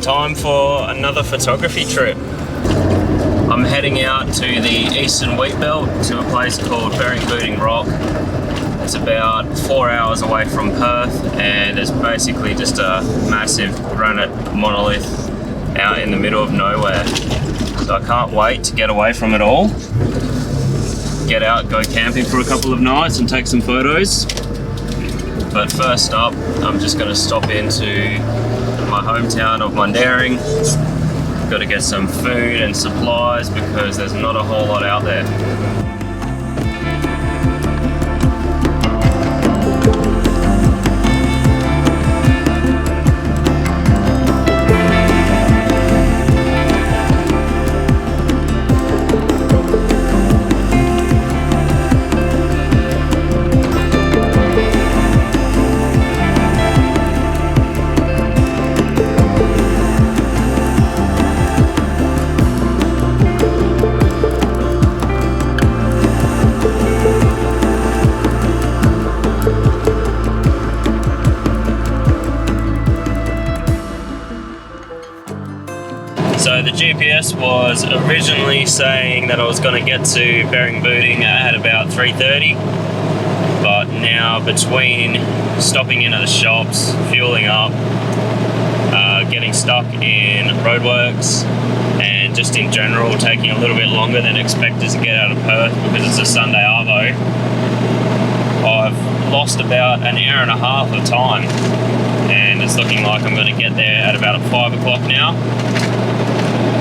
time for another photography trip. I'm heading out to the eastern Wheatbelt to a place called Beringbooding Rock. It's about 4 hours away from Perth, and it's basically just a massive granite monolith out in the middle of nowhere. So I can't wait to get away from it all. Get out, go camping for a couple of nights and take some photos. But first up, I'm just going to stop into my hometown of Mundaring. Got to get some food and supplies because there's not a whole lot out there. So the GPS was originally saying that I was going to get to Beringbooding at about 3:30, but now between stopping into the shops, fueling up, getting stuck in Roadworks, and just in general taking a little bit longer than expected to get out of Perth because it's a Sunday arvo, I've lost about an hour and a half of time, and it's looking like I'm going to get there at about 5 o'clock now,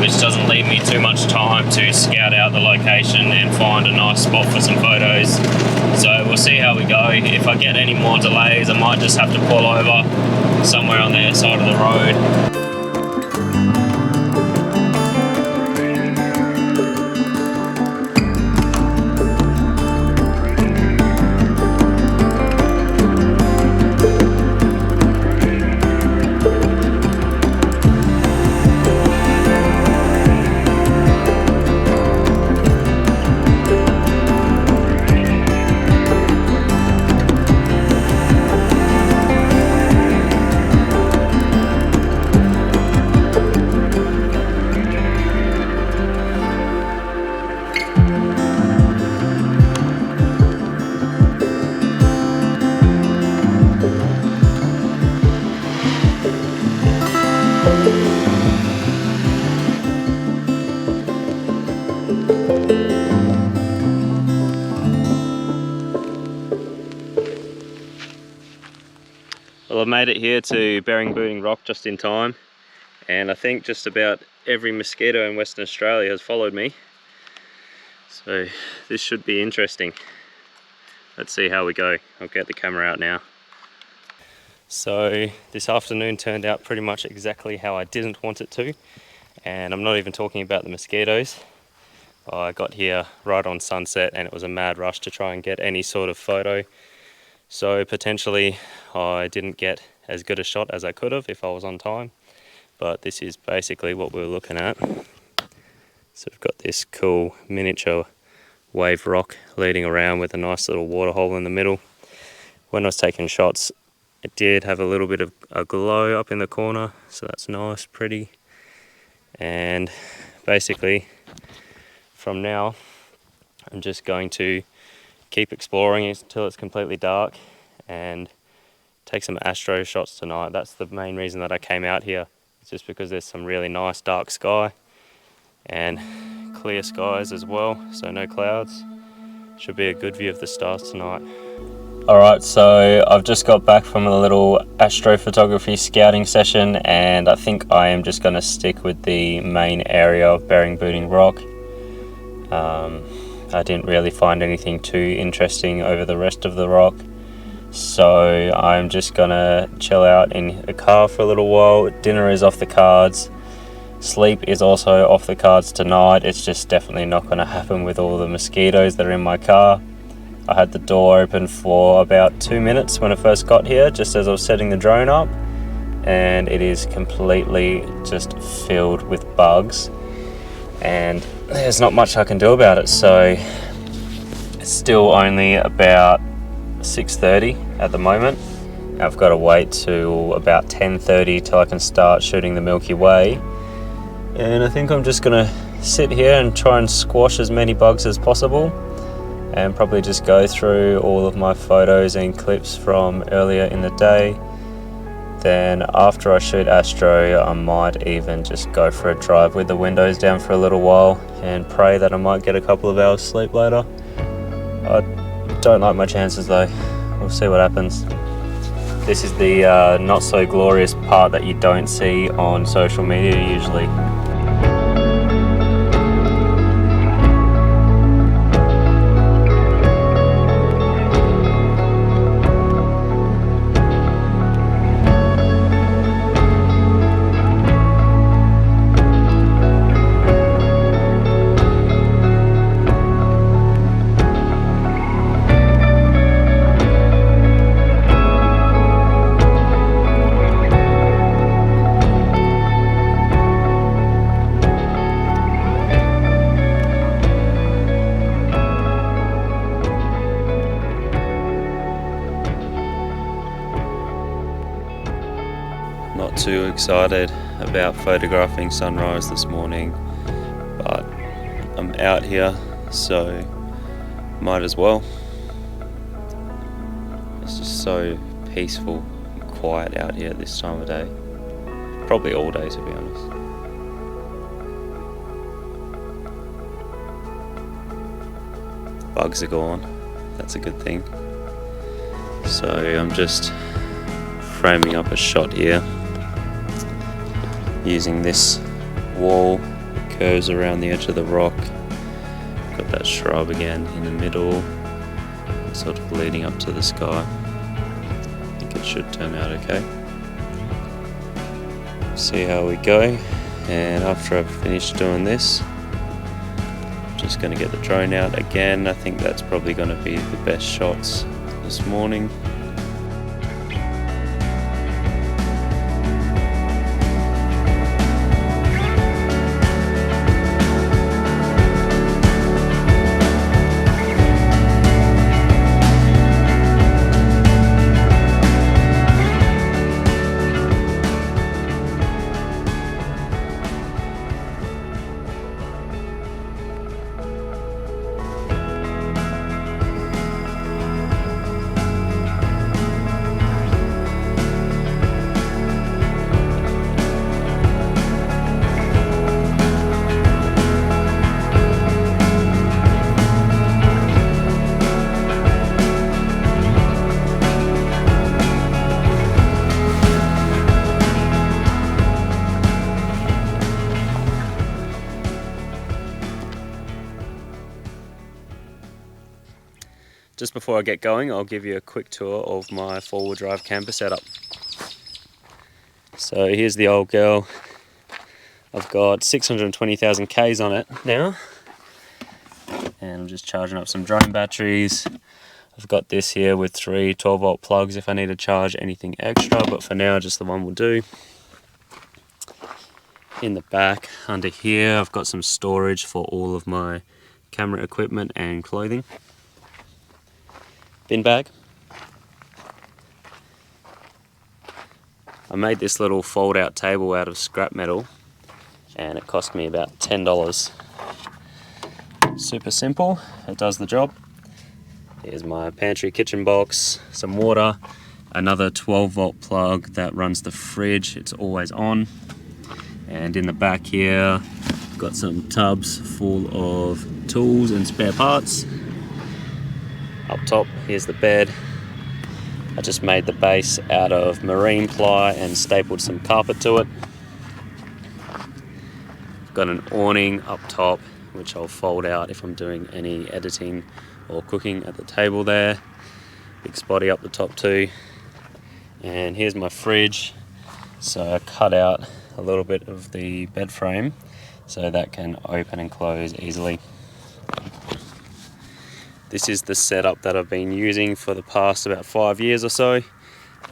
which doesn't leave me too much time to scout out the location and find a nice spot for some photos. So we'll see how we go. If I get any more delays, I might just have to pull over somewhere on the side of the road. Well, I've made it here to Beringbooding Rock just in time, and I think just about every mosquito in Western Australia has followed me. So this should be interesting. Let's see how we go. I'll get the camera out now. So this afternoon turned out pretty much exactly how I didn't want it to, and I'm not even talking about the mosquitoes. I got here right on sunset and it was a mad rush to try and get any sort of photo. So potentially I didn't get as good a shot as I could have if I was on time, but this is basically what we were looking at. So we've got this cool miniature wave rock leading around with a nice little water hole in the middle. When I was taking shots, it did have a little bit of a glow up in the corner, so that's nice, pretty. And basically from now I'm just going to keep exploring until it's completely dark and take some astro shots tonight. That's the main reason that I came out here. It's just because there's some really nice dark sky and clear skies as well, so no clouds. Should be a good view of the stars tonight. Alright, so I've just got back from a little astrophotography scouting session, and I think I am just going to stick with the main area of Beringbooding Rock. I didn't really find anything too interesting over the rest of the rock, so I'm just gonna chill out in a car for a little while. Dinner is off the cards, sleep is also off the cards tonight. It's just definitely not going to happen with all the mosquitoes that are in my car. I had the door open for about 2 minutes when I first got here, just as I was setting the drone up, and it is completely just filled with bugs, and there's not much I can do about it. So it's still only about 6:30 at the moment, I've got to wait till about 10:30 till I can start shooting the Milky Way. And I think I'm just gonna sit here and try and squash as many bugs as possible, and probably just go through all of my photos and clips from earlier in the day. Then after I shoot Astro, I might even just go for a drive with the windows down for a little while and pray that I might get a couple of hours sleep later. I don't like my chances though. We'll see what happens. This is the not so glorious part that you don't see on social media usually. Not too excited about photographing sunrise this morning, but I'm out here, so might as well. It's just so peaceful and quiet out here at this time of day. Probably all day, to be honest. Bugs are gone, that's a good thing. So I'm just framing up a shot here using this wall that curves around the edge of the rock. Got that shrub again in the middle, sort of leading up to the sky. I think it should turn out okay. See how we go, and after I've finished doing this, I'm just going to get the drone out again. I think that's probably going to be the best shots this morning. Just before I get going, I'll give you a quick tour of my four-wheel drive camper setup. So here's the old girl. I've got 620,000 Ks on it now, and I'm just charging up some drone batteries. I've got this here with 3 12-volt plugs if I need to charge anything extra, but for now just the one will do. In the back under here I've got some storage for all of my camera equipment and clothing. Bin bag. I made this little fold out table out of scrap metal and it cost me about $10. Super simple, it does the job. Here's my pantry kitchen box, some water, another 12-volt plug that runs the fridge, it's always on. And in the back here, got some tubs full of tools and spare parts. Up top, here's the bed. I just made the base out of marine ply and stapled some carpet to it. I've got an awning up top, which I'll fold out if I'm doing any editing or cooking at the table there. Big spotty up the top too. And here's my fridge. So I cut out a little bit of the bed frame so that can open and close easily. This is the setup that I've been using for the past about 5 years or so,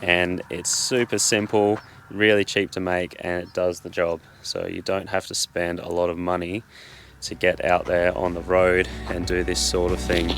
and it's super simple, really cheap to make, and it does the job. So you don't have to spend a lot of money to get out there on the road and do this sort of thing.